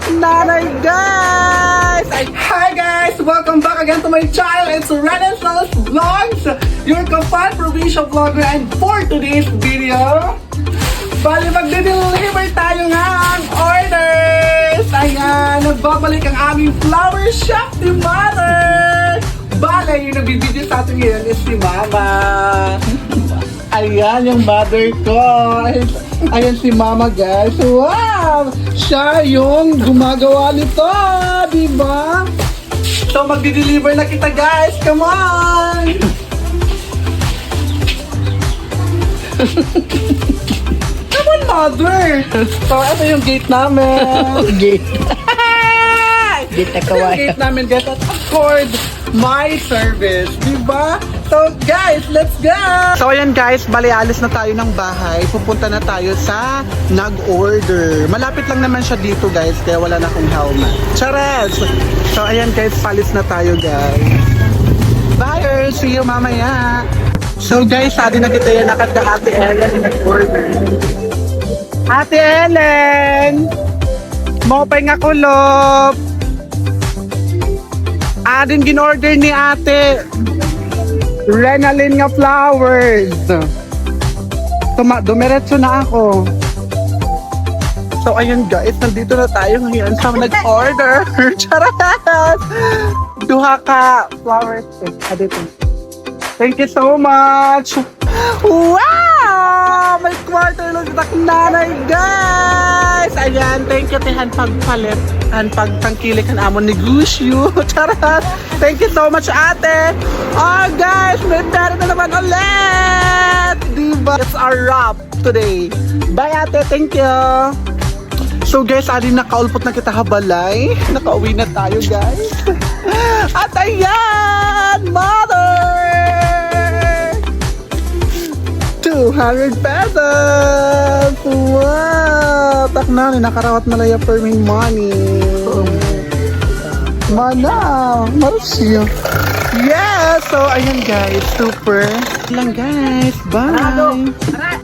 nanay, guys! Hi guys! Welcome back again to my channel. It's Renaissance Vlogs, your Kapan provincial vlogger, and for today's video, bali magde-deliver tayo ng orders! Ayan, nagbabalik ang aming flower shop ni Mother! Bale, yung nagbibideo sa atin ngayon is si Mama. Ayan, yung mother ko. Ayan si Mama, guys. Wow! Siya yung gumagawa nito, di ba? So, magdi-deliver na kita, guys. Come on! Come on, Mother! So, ito yung gate namin. Gate. Gate na Ito yung kawaii. gate namin, guys. At accord my service. Diba? So, guys, let's go! So, ayan, guys. Bali, alis na tayo ng bahay. Pupunta na tayo sa nag-order. Malapit lang naman siya dito, guys. Kaya wala na akong helmet. Chares! So, ayan, guys. Palis na tayo, guys. Bye! See you mamaya! So, guys, sabi na kita yan nakad ka Ate Ellen nag-order. Ate Ellen! Mopay nga kulop! Adin ginorder ni ate Renalyn nga flowers. Dumiretso na ako. So ayun guys, nandito na tayo ngayon sa nag-order. Charat! Duha ka flowers. Dito. Thank you so much. Wow! May quarter lang sa nanay, guys! Ayan, thank you tihan pagpalit. Ang pagtangkilik ang amon negosyo. Charat! Thank you so much, ate! Oh, guys! May pera na naman ulit! Diba? It's our wrap today. Bye, ate! Thank you! So, guys, alin nakaulpot na kita habalay. Nakauwi na tayo, guys. At ayan! Mother! 200 pesos! Wow! Takna, nakarawat malaya per may money. Mana! Marasyo. Yeah! So, ayan guys. Super. Lang guys. Bye!